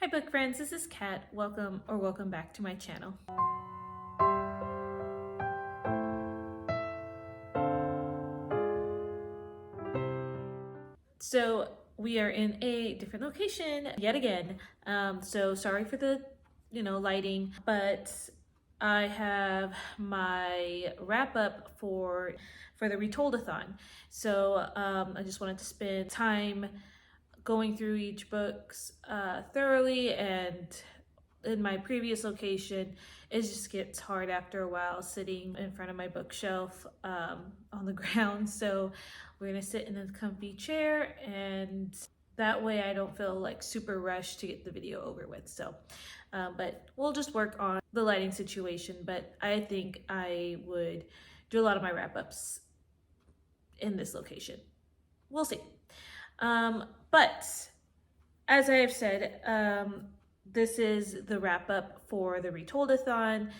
Hi book friends, this is Kat. Welcome back to my channel. So we are in a different location yet again. So sorry for the lighting, but I have my wrap up for the Retoldathon. So I just wanted to spend time going through each books thoroughly, and in my previous location it just gets hard after a while sitting in front of my bookshelf on the ground. So we're gonna sit in a comfy chair, and that way I don't feel like super rushed to get the video over with. So but we'll just work on the lighting situation, but I think I would do a lot of my wrap-ups in this location. We'll see. But as I have said, this is the wrap up for the Retoldathon,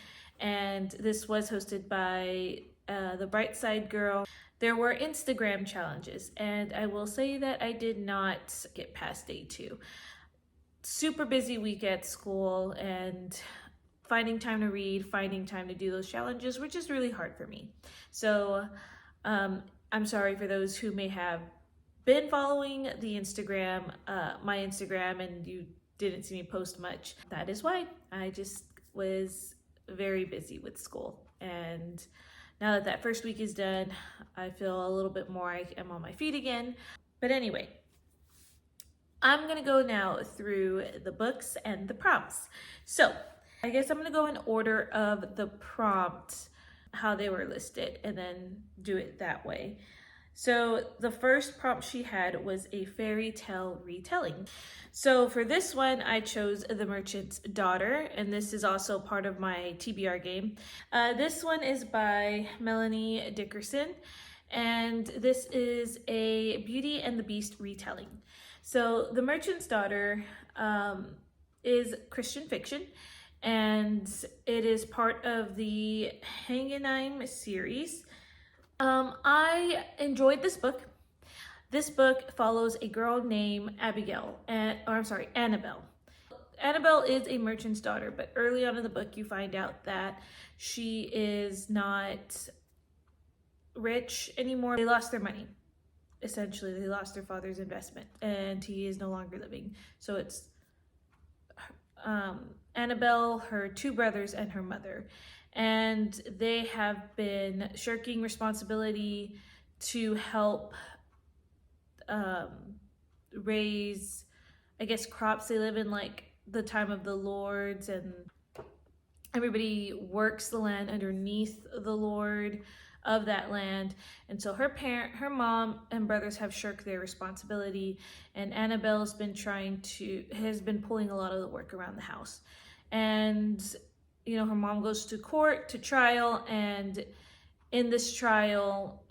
and this was hosted by the Bright Side Girl. There were Instagram challenges, and I will say that I did not get past day 2. Super busy week at school, and finding time to read, finding time to do those challenges were just really hard for me. So I'm sorry for those who may have been following the Instagram, my Instagram, and you didn't see me post much. That is why. I just was very busy with school, and now that that first week is done, I feel a little bit more I am on my feet again. But anyway, I'm gonna go now through the books and the prompts. So I guess I'm gonna go in order of the prompt, how they were listed, and then do it that way. So the first prompt she had was a fairy tale retelling. So for this one, I chose The Merchant's Daughter, and this is also part of my TBR game. This one is by Melanie Dickerson, and this is a Beauty and the Beast retelling. So The Merchant's Daughter is Christian fiction, and it is part of the Hangenheim series. I enjoyed this book. This book follows a girl named Annabelle. Annabelle is a merchant's daughter, but early on in the book you find out that she is not rich anymore. They lost their money. Essentially, they lost their father's investment, and he is no longer living. So it's Annabelle, her 2 brothers, and her mother. And they have been shirking responsibility to help raise, I guess, crops. They live in like the time of the lords, and everybody works the land underneath the lord of that land. And so her mom and brothers have shirked their responsibility, and Annabelle's been has been pulling a lot of the work around the house. And her mom goes to court, to trial, and in this trial,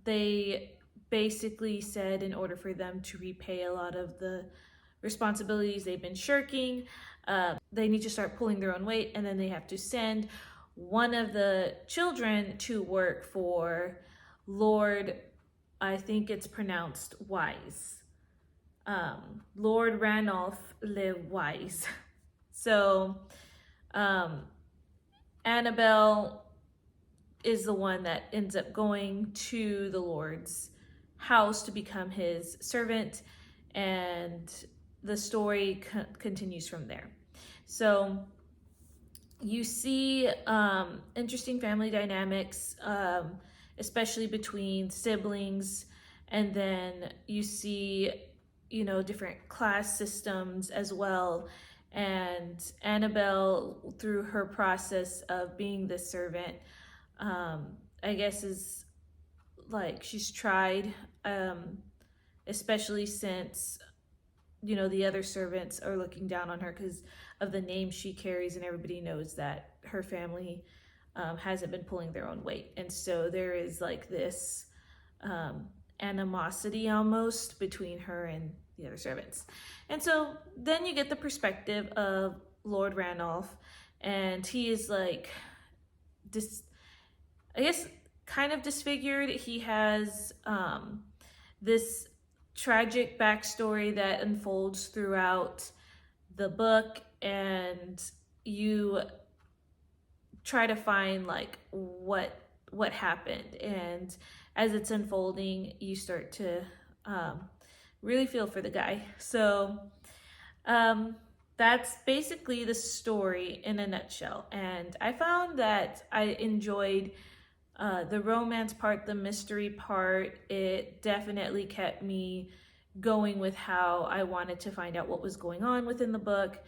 they basically said in order for them to repay a lot of the responsibilities they've been shirking, they need to start pulling their own weight, and then they have to send one of the children to work for Lord, I think it's pronounced Wise, Lord Ranulph Le Wise. So Annabelle is the one that ends up going to the Lord's house to become his servant, and the story continues from there. So you see interesting family dynamics, especially between siblings, and then you see different class systems as well. And Annabelle, through her process of being the servant, I guess is like she's tried, especially since the other servants are looking down on her because of the name she carries, and everybody knows that her family hasn't been pulling their own weight. And so there is like this animosity almost between her and the other servants. And so then you get the perspective of Lord Ranulph, and he is like I guess kind of disfigured. He has this tragic backstory that unfolds throughout the book and you try to find like what happened, and as it's unfolding you start to really feel for the guy. So that's basically the story in a nutshell, and I found that I enjoyed the romance part, the mystery part. It definitely kept me going with how I wanted to find out what was going on within the book.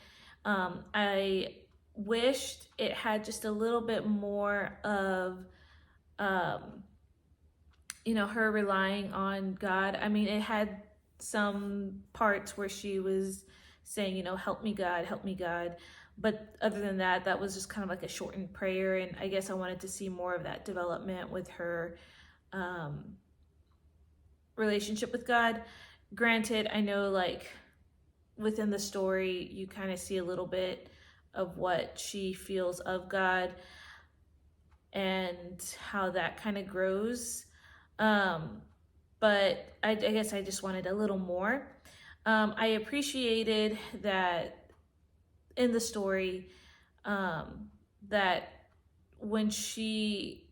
I wished it had just a little bit more of, her relying on God. I mean, it had some parts where she was saying, help me God, help me God. But other than that, that was just kind of like a shortened prayer. And I guess I wanted to see more of that development with her relationship with God. Granted, I know like within the story, you kind of see a little bit of what she feels of God and how that kind of grows. But I guess I just wanted a little more. I appreciated that in the story, that when she,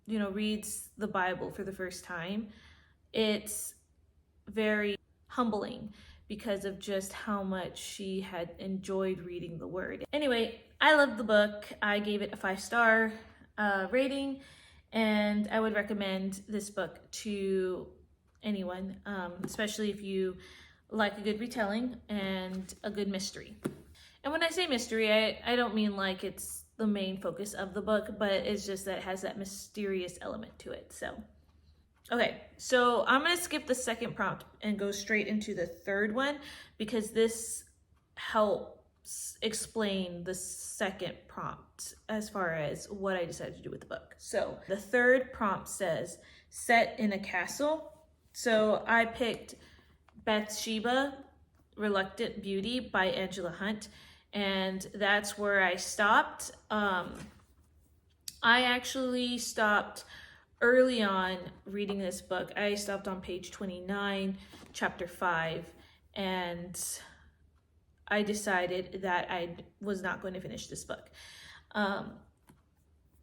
reads the Bible for the first time, it's very humbling because of just how much she had enjoyed reading the word. Anyway, I loved the book. I gave it a 5-star rating, and I would recommend this book to anyone, especially if you like a good retelling and a good mystery. And when I say mystery, I don't mean like it's the main focus of the book, but it's just that it has that mysterious element to it. So, okay, so I'm going to skip the second prompt and go straight into the third one because this helps explain the second prompt as far as what I decided to do with the book. So the third prompt says, set in a castle. So I picked Bathsheba, Reluctant Beauty by Angela Hunt, and that's where I stopped. I actually stopped early on reading this book. I stopped on page 29, chapter 5, and I decided that I was not going to finish this book.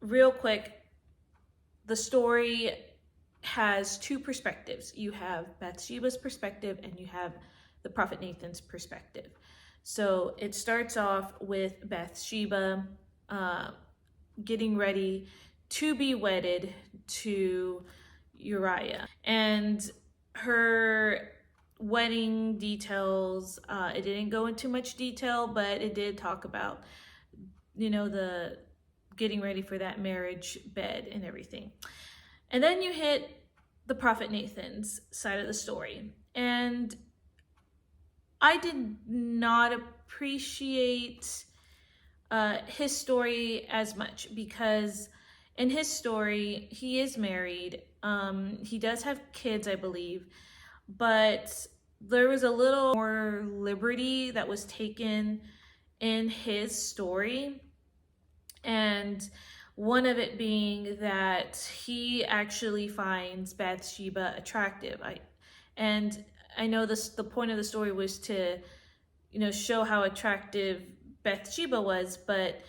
Real quick, the story has two perspectives. You have Bathsheba's perspective and you have the prophet Nathan's perspective. So it starts off with Bathsheba getting ready to be wedded to Uriah, and her wedding details, it didn't go into much detail, but it did talk about, the getting ready for that marriage bed and everything. And then you hit the prophet Nathan's side of the story. And I did not appreciate his story as much because in his story, he is married. He does have kids, I believe, but there was a little more liberty that was taken in his story. And one of it being that he actually finds Bathsheba attractive. I know the point of the story was to, show how attractive Bathsheba was, but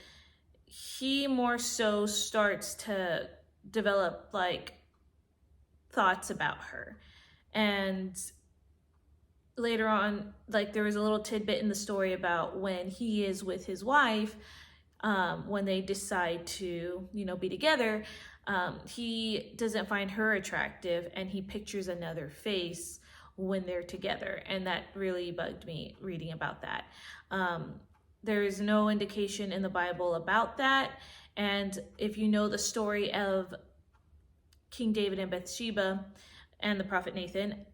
he more so starts to develop like thoughts about her. And later on, like there was a little tidbit in the story about when he is with his wife, when they decide to, be together, he doesn't find her attractive and he pictures another face when they're together. And that really bugged me reading about that. There is no indication in the Bible about that. And if you know the story of King David and Bathsheba and the prophet Nathan,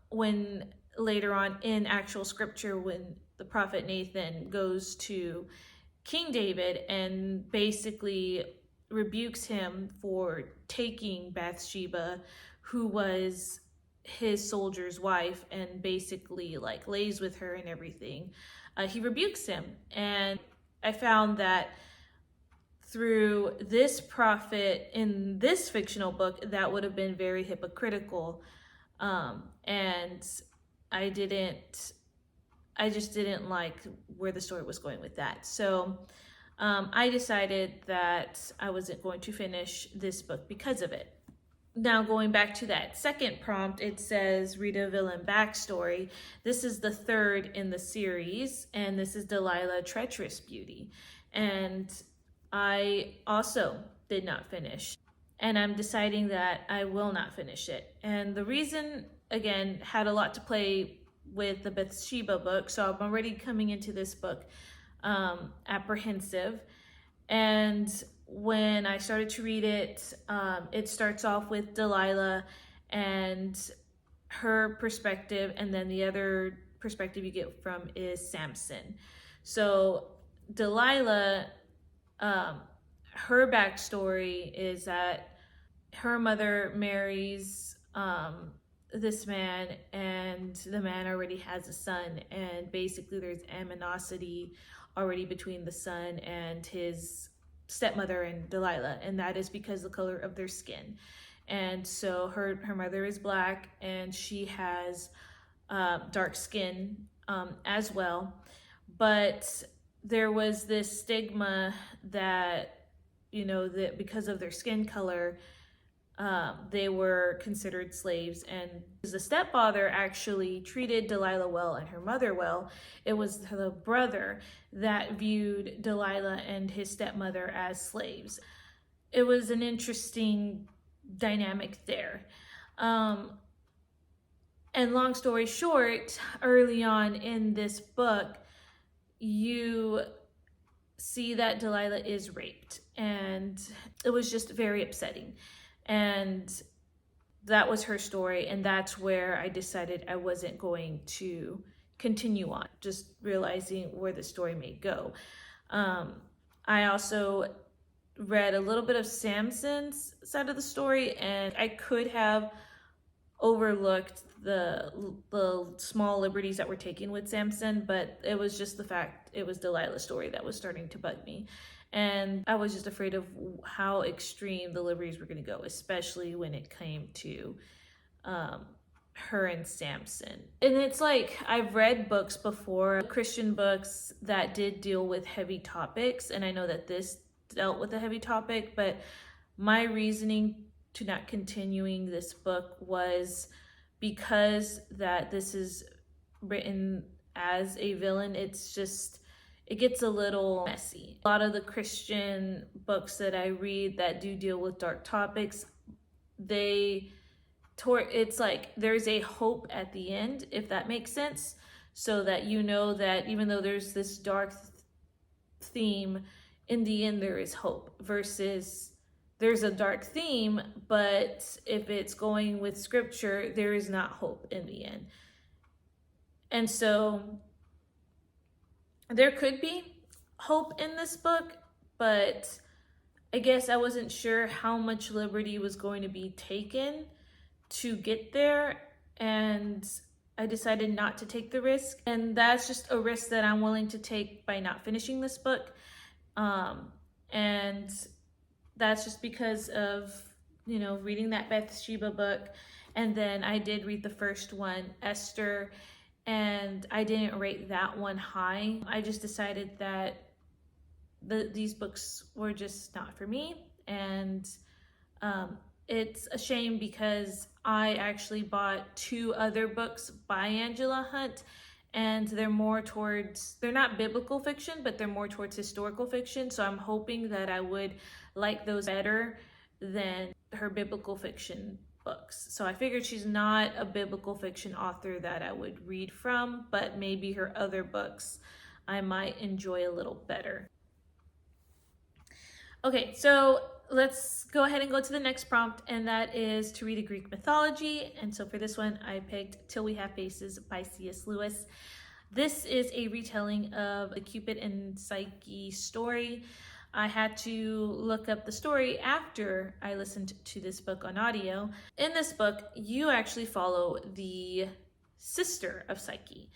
when later on in actual scripture, when the prophet Nathan goes to King David and basically rebukes him for taking Bathsheba, who was his soldier's wife, and basically like lays with her and everything, he rebukes him. And I found that through this prophet in this fictional book, that would have been very hypocritical. And I didn't I just didn't like where the story was going with that. So I decided that I wasn't going to finish this book because of it. Now, going back to that second prompt, it says read a villain backstory. This is the third in the series, and this is Delilah Treacherous Beauty. And I also did not finish, and I'm deciding that I will not finish it. And the reason, again, had a lot to play with the Bathsheba book, so I'm already coming into this book apprehensive. And when I started to read it, it starts off with Delilah and her perspective, and then the other perspective you get from is Samson. So Delilah, her backstory is that her mother marries this man, and the man already has a son, and basically there's animosity already between the son and his stepmother and Delilah, and that is because the color of their skin. And so her mother is black, and she has dark skin as well. But there was this stigma that, you know, that because of their skin color, they were considered slaves. And the stepfather actually treated Delilah well and her mother well. It was the brother that viewed Delilah and his stepmother as slaves. It was an interesting dynamic there. And long story short, early on in this book, you see that Delilah is raped, and it was just very upsetting. And that was her story, and that's where I decided I wasn't going to continue on, just realizing where the story may go. I also read a little bit of Samson's side of the story, and I could have overlooked the small liberties that were taken with Samson, but it was just the fact it was Delilah's story that was starting to bug me. And I was just afraid of how extreme the liberties were going to go, especially when it came to her and Samson. And it's like, I've read books before, Christian books that did deal with heavy topics, and I know that this dealt with a heavy topic, but my reasoning to not continuing this book was because that this is written as a villain. It's just, it gets a little messy. A lot of the Christian books that I read that do deal with dark topics, it's like there's a hope at the end, if that makes sense, so that you know that even though there's this dark theme, in the end there is hope, versus there's a dark theme, but if it's going with scripture, there is not hope in the end. And so there could be hope in this book, but I guess I wasn't sure how much liberty was going to be taken to get there, and I decided not to take the risk. And that's just a risk that I'm willing to take by not finishing this book. And that's just because of, you know, reading that Bathsheba book. And then I did read the first one, Esther, and I didn't rate that one high. I just decided that these books were just not for me. And it's a shame because I actually bought 2 other books by Angela Hunt, and they're not biblical fiction, but they're more towards historical fiction. So I'm hoping that I would like those better than her biblical fiction books. So I figured she's not a biblical fiction author that I would read from, but maybe her other books I might enjoy a little better. Okay, so let's go ahead and go to the next prompt, and that is to read a Greek mythology. And so for this one, I picked Till We Have Faces by C.S. Lewis. This is a retelling of the Cupid and Psyche story. I had to look up the story after I listened to this book on audio. In this book, you actually follow the sister of Psyche,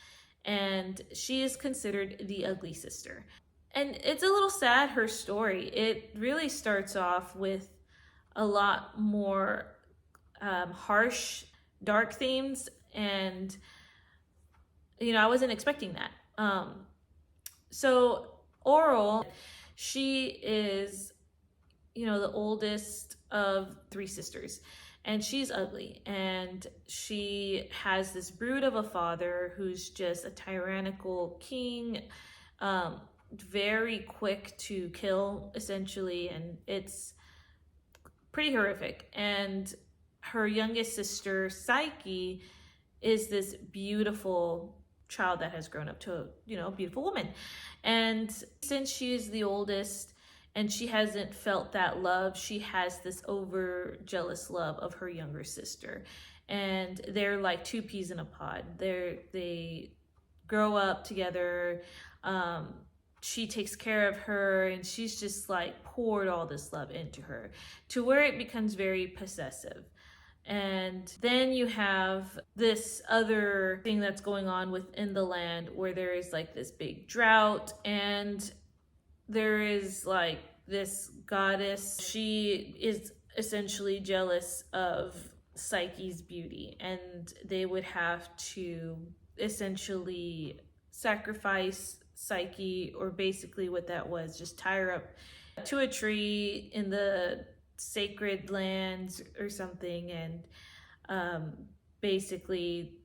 and she is considered the ugly sister. And it's a little sad, her story. It really starts off with a lot more harsh, dark themes, and I wasn't expecting that. So Oral, she is, the oldest of three sisters, and she's ugly, and she has this brood of a father who's just a tyrannical king, um, very quick to kill, essentially, and it's pretty horrific. And her youngest sister, Psyche, is this beautiful child that has grown up to a beautiful woman. And since she is the oldest and she hasn't felt that love, she has this over jealous love of her younger sister. And they're like two peas in a pod. They grow up together. She takes care of her, and she's just like poured all this love into her to where it becomes very possessive. And then you have this other thing that's going on within the land where there is like this big drought, and there is like this goddess. She is essentially jealous of Psyche's beauty, and they would have to essentially sacrifice Psyche, or basically what that was, just tie her up to a tree in the sacred lands or something. And basically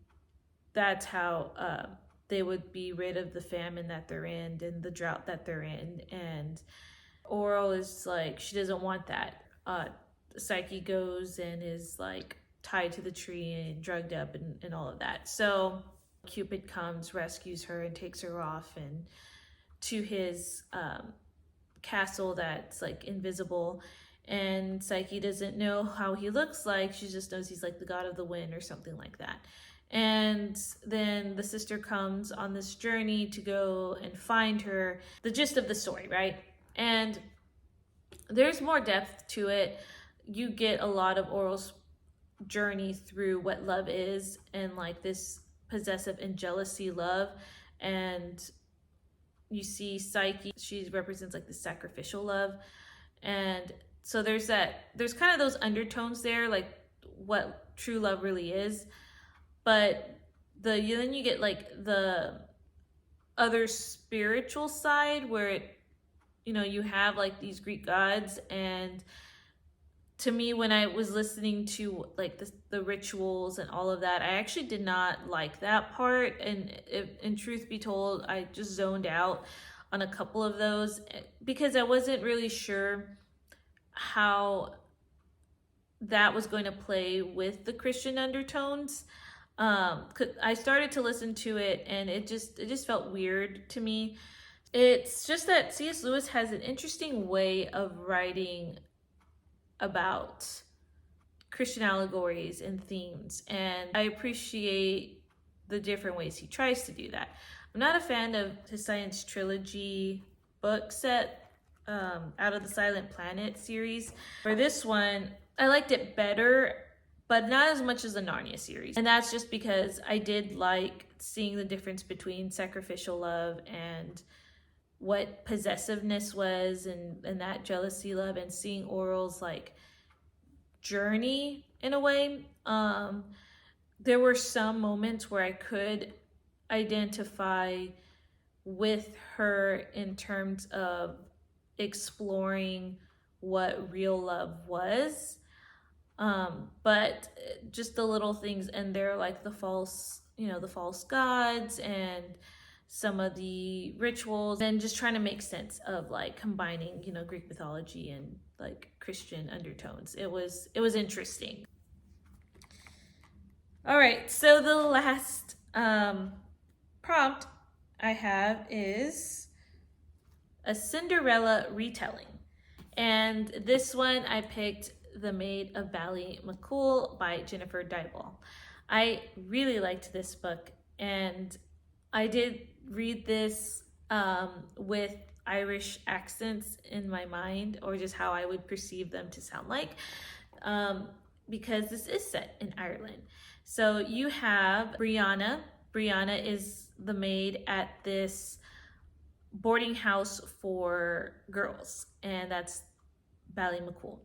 that's how they would be rid of the famine that they're in and the drought that they're in. And Oral is like, she doesn't want that. Psyche goes and is like tied to the tree and drugged up and all of that. So Cupid comes, rescues her, and takes her off and to his castle that's like invisible. And Psyche doesn't know how he looks like. She just knows he's like the god of the wind or something like that. And then the sister comes on this journey to go and find her. The gist of the story, right? And there's more depth to it. You get a lot of Oral's journey through what love is, and like this possessive and jealousy love. And you see Psyche, she represents like the sacrificial love. And so there's kind of those undertones there, like what true love really is. But then you get like the other spiritual side where it, you have like these Greek gods. And to me, when I was listening to like the rituals and all of that, I actually did not like that part. And in truth be told, I just zoned out on a couple of those because I wasn't really sure how that was going to play with the Christian undertones. I started to listen to it, and it just felt weird to me. It's just that C.S. Lewis has an interesting way of writing about Christian allegories and themes, and I appreciate the different ways he tries to do that. I'm not a fan of his science trilogy book set, Out of the Silent Planet series. For this one, I liked it better, but not as much as the Narnia series. And that's just because I did like seeing the difference between sacrificial love and what possessiveness was, and that jealousy love, and seeing Oral's like journey in a way. There were some moments where I could identify with her in terms of exploring what real love was. But just the little things, and they're like the false gods and some of the rituals, and just trying to make sense of like combining, Greek mythology and like Christian undertones. It was interesting. All right, so the last prompt I have is a Cinderella retelling. And this one I picked The Maid of Ballymaccool by Jennifer Dyball. I really liked this book, and I did read this with Irish accents in my mind, or just how I would perceive them to sound like, because this is set in Ireland. So you have Brianna. Brianna is the maid at this boarding house for girls, and that's Ballymaccool.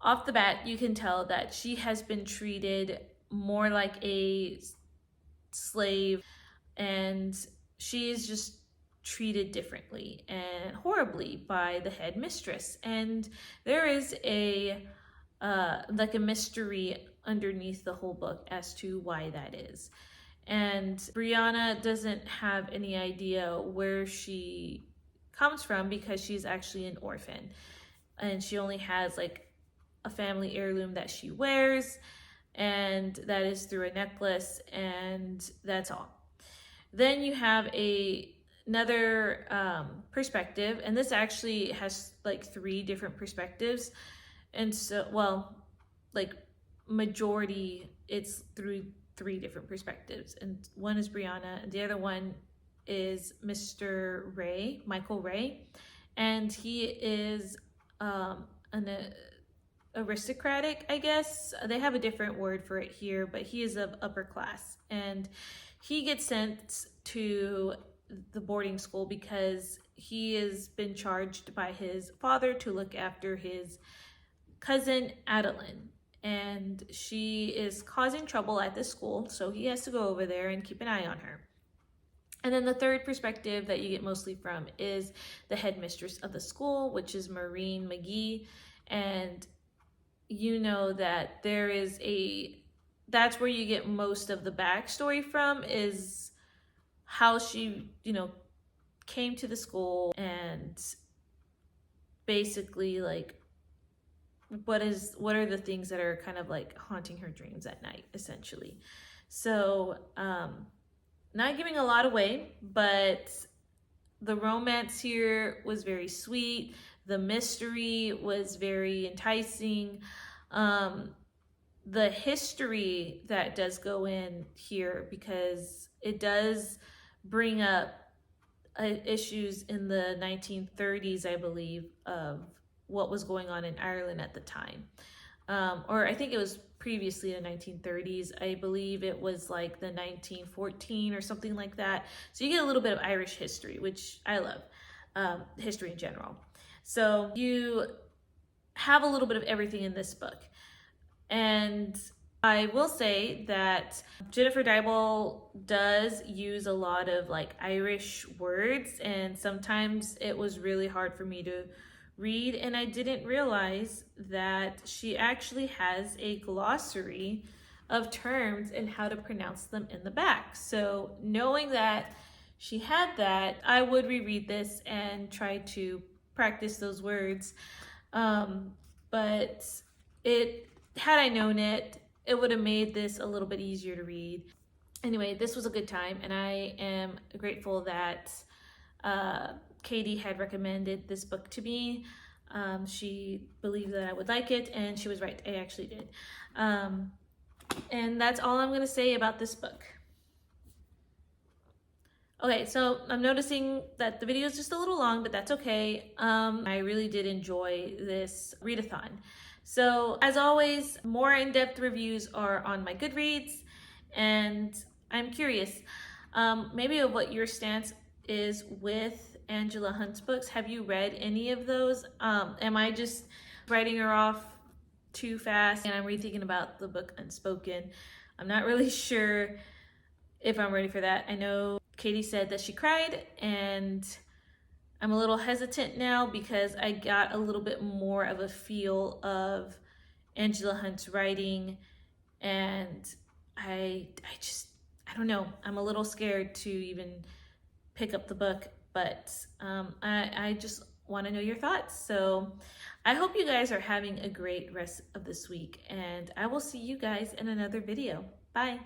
Off the bat, you can tell that she has been treated more like a slave and she is just treated differently and horribly by the head mistress. And there is a like a mystery underneath the whole book as to why that is. And Brianna doesn't have any idea where she comes from because she's actually an orphan, and she only has like a family heirloom that she wears, and that is through a necklace, and that's all. Then you have another perspective, and this actually has like 3 different perspectives. And so, well, like majority, it's through 3 different perspectives, and one is Brianna, and the other one is Mr. Ray, Michael Ray, and he is an aristocratic, I guess. They have a different word for it here, but he is of upper class, and he gets sent to the boarding school because he has been charged by his father to look after his cousin Adeline, and she is causing trouble at the school, so he has to go over there and keep an eye on her. And then the third perspective that you get mostly from is the headmistress of the school, which is Maureen McGee. And you know that that's where you get most of the backstory from, is how she, came to the school, and basically like what are the things that are kind of like haunting her dreams at night, essentially. So not giving a lot away, but the romance here was very sweet. The mystery was very enticing. The history that does go in here, because it does bring up issues in the 1930s, I believe, of what was going on in Ireland at the time. Or I think it was previously the 1930s. I believe it was like the 1914 or something like that. So you get a little bit of Irish history, which I love, history in general. So you have a little bit of everything in this book. And I will say that Jennifer Dybel does use a lot of like Irish words, and sometimes it was really hard for me to read, and I didn't realize that she actually has a glossary of terms and how to pronounce them in the back. So knowing that she had that, I would reread this and try to practice those words. But had I known it, it would have made this a little bit easier to read. Anyway, this was a good time, and I am grateful that Katie had recommended this book to me. She believed that I would like it, and she was right. I actually did. And that's all I'm going to say about this book. Okay, so I'm noticing that the video is just a little long, but that's okay. I really did enjoy this readathon. So as always, more in-depth reviews are on my Goodreads, and I'm curious, maybe of what your stance is with Angela Hunt's books. Have you read any of those? Am I just writing her off too fast and I'm rethinking about the book Unspoken? I'm not really sure if I'm ready for that. I know Katie said that she cried, and I'm a little hesitant now because I got a little bit more of a feel of Angela Hunt's writing, and I don't know. I'm a little scared to even pick up the book, but I just want to know your thoughts. So I hope you guys are having a great rest of this week, and I will see you guys in another video. Bye.